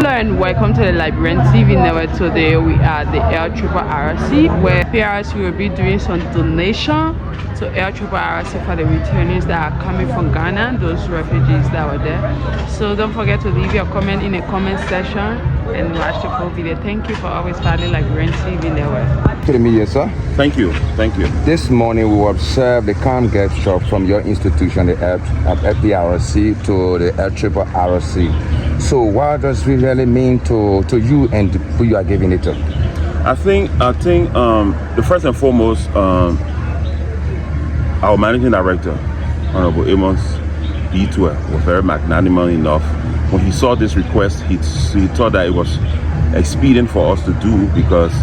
Hello and welcome to the Liberian TV network. Today we are at the LRRC, where PRC will be doing some donation to LRRC for the returnees that are coming from Ghana, those refugees that were there. So don't forget to leave your comment in the comment section and watch the full video. Thank you for always following Liberian TV network. To the media, sir. Thank you. This morning we observed the calm gesture from your institution, the LPRC, to the LRRC. So what does it really mean to you and who you are giving it to? I think the first and foremost, our managing director, Honorable Amos Itwe, was very magnanimous enough. When he saw this request, he thought that it was expedient for us to do because,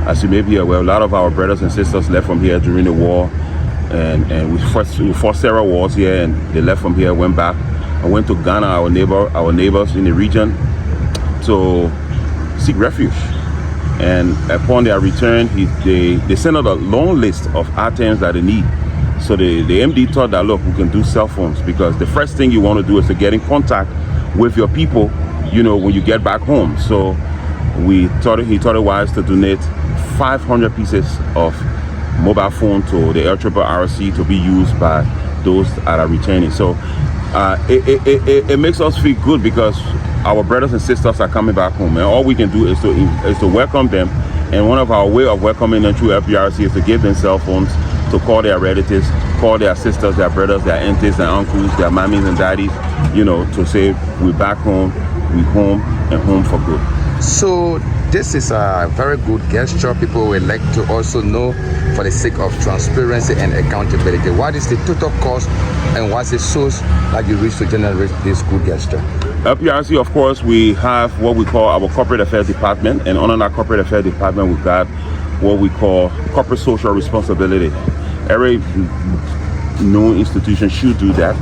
as you may be aware, a lot of our brothers and sisters left from here during the war, and we fought several wars here, and they left from here, went back. I went to Ghana, our neighbors in the region, to seek refuge. And upon their return, they sent out a long list of items that they need. So the MD thought that, look, we can do cell phones, because the first thing you want to do is to get in contact with your people, when you get back home. So he thought it wise to donate 500 pieces of mobile phone to the LRRC to be used by those that are returning. So it makes us feel good because our brothers and sisters are coming back home, and all we can do is to welcome them. And one of our way of welcoming them through LPRC is to give them cell phones to call their relatives, call their sisters, their brothers, their aunties and uncles, their mommies and daddies, to say we're back home, we're home, and home for good. So this is a very good gesture. People would like to also know, for the sake of transparency and accountability, what is the total cost and what's the source that you reach to generate this good gesture? LPRC, of course, we have what we call our corporate affairs department, and under that corporate affairs department, we've got what we call corporate social responsibility. Every known institution should do that.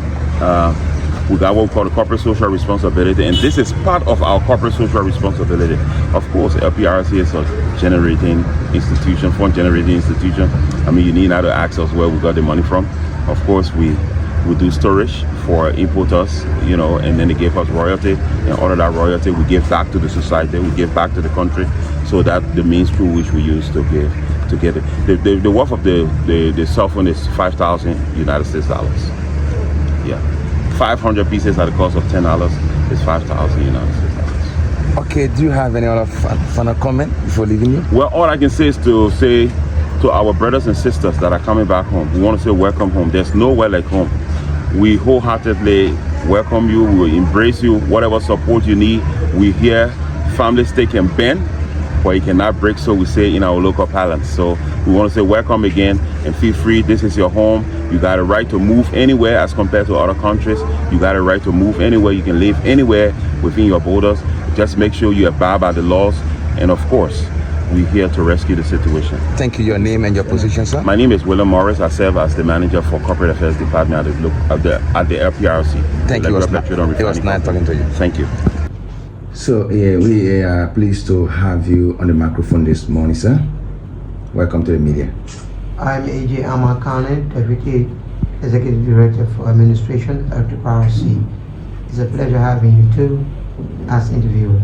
We got what we call the corporate social responsibility, and this is part of our corporate social responsibility. Of course, LPRC is a generating institution, fund generating institution. I mean, you need not to ask us where we got the money from. Of course, we do storage for importers, and then they give us royalty, and all of that royalty we give back to the society, we give back to the country, so that the means through which we use to get it. The worth of the cell phone is $5,000 United States dollars. Yeah. 500 pieces at the cost of $10 is $5,000 United States dollars. Okay, do you have any other final comment before leaving you? Well, all I can say is to say to our brothers and sisters that are coming back home, we want to say welcome home. There's nowhere like home. We wholeheartedly welcome you. We will embrace you. Whatever support you need, we're here. Family stick and bend, but it cannot break, so we say in our local parlance. So we want to say welcome again, and feel free. This is your home. You got a right to move anywhere as compared to other countries. You got a right to move anywhere. You can live anywhere within your borders. Just make sure you abide by the laws, and of course, we're here to rescue the situation. Thank you. Your name and your position, sir? My name is William Morris. I serve as the manager for corporate affairs department at the LPRC. Thank you. It was nice talking to you. Thank you. So we are pleased to have you on the microphone this morning, sir. Welcome to the media. I'm A.J. Amakane, Deputy Executive Director for Administration at LPRC. It's a pleasure having you too as interviewer.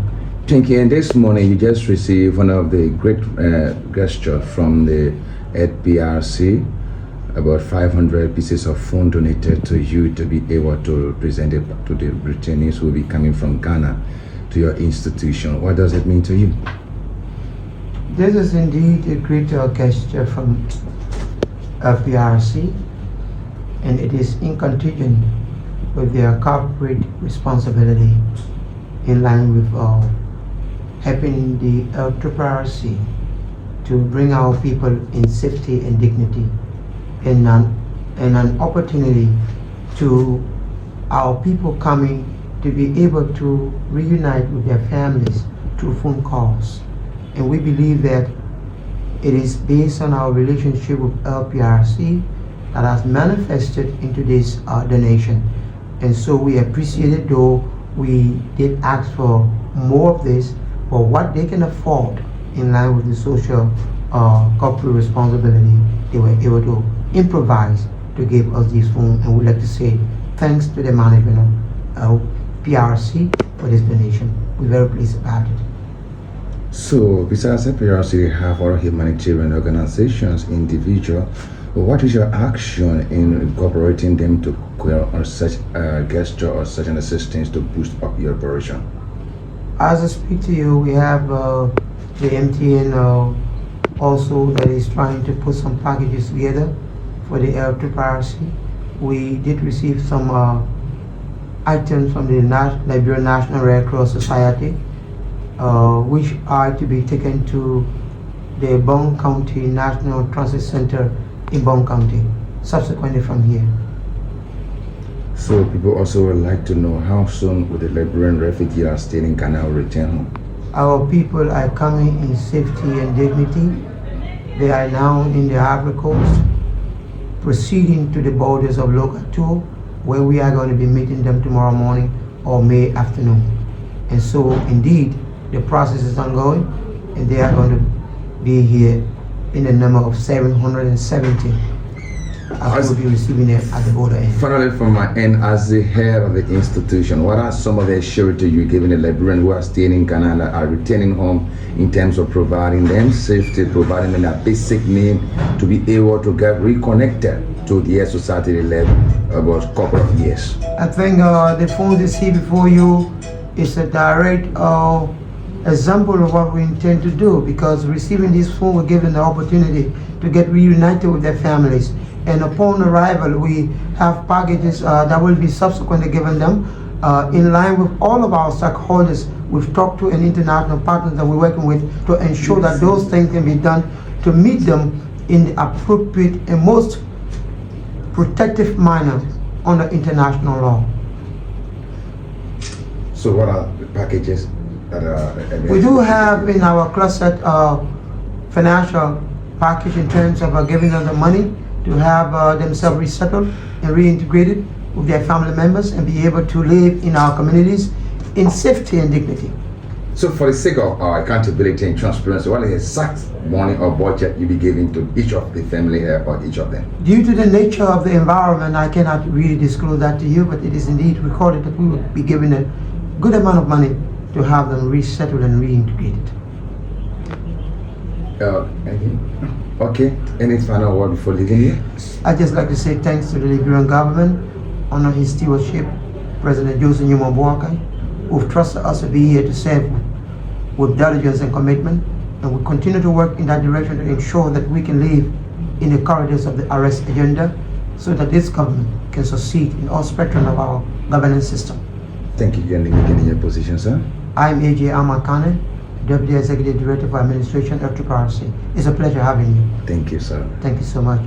Thank you. And this morning you just received one of the great gestures from the LPRC, about 500 pieces of phone donated to you to be able to present it to the returnees who will be coming from Ghana to your institution. What does it mean to you? This is indeed a great gesture from LPRC, and it is in contingent with their corporate responsibility, in line with helping the LRRC to bring our people in safety and dignity, and an opportunity to our people coming to be able to reunite with their families through phone calls. And we believe that it is based on our relationship with LPRC that has manifested into this donation. And so we appreciate it, though we did ask for more of this, but what they can afford in line with the social corporate responsibility, they were able to improvise to give us these phones. And we'd like to say thanks to the management of PRC for this donation. we're very pleased about it. So, besides LPRC, you have other humanitarian organizations, individual. What is your action in incorporating them to on such a gesture or such an assistance to boost up your operation? As I speak to you, we have the MTN also that is trying to put some packages together for the LRRC. We did receive some items from the Liberian National Red Cross Society, which are to be taken to the Bong County National Transit Center in Bong County, subsequently from here. So people also would like to know how soon will the Liberian refugees are staying in Ghana will return home? Our people are coming in safety and dignity. They are now in the Ivory Coast, proceeding to the borders of Local 2, where we are going to be meeting them tomorrow morning or May afternoon. And so indeed, the process is ongoing, and they are going to be here in the number of 770. I will be receiving them at the border end. Finally, from my end, as the head of the institution, what are some of the assurity you're giving the Liberians who are staying in Ghana and are returning home in terms of providing them safety, providing them a basic need to be able to get reconnected to the society they left about a couple of years? I think the phone you see before you is a direct example of what we intend to do, because receiving this phone will give them the opportunity to get reunited with their families. And upon arrival, we have packages that will be subsequently given them in line with all of our stakeholders we've talked to and international partners that we're working with to ensure that those things can be done to meet them in the appropriate and most protective manner under international law. So what are the packages that are available? We do have in our closet financial package in terms of giving them the money to have themselves resettled and reintegrated with their family members and be able to live in our communities in safety and dignity. So for the sake of our accountability and transparency, what is the exact money or budget you be giving to each of the family here or each of them? Due to the nature of the environment, I cannot really disclose that to you, but it is indeed recorded that we will be giving a good amount of money to have them resettled and reintegrated. Okay, any final word before leaving here? I'd just like to say thanks to the Liberian government under his stewardship, President Joseph Numa Boakai, who've trusted us to be here to serve with diligence and commitment, and we continue to work in that direction to ensure that we can live in the corridors of the arrest agenda so that this government can succeed in all spectrum of our governance system. Thank you, and in your position, sir. I'm AJ Amakane, Deputy Executive Director for Administration, LPRC. It's a pleasure having you. Thank you, sir. Thank you so much.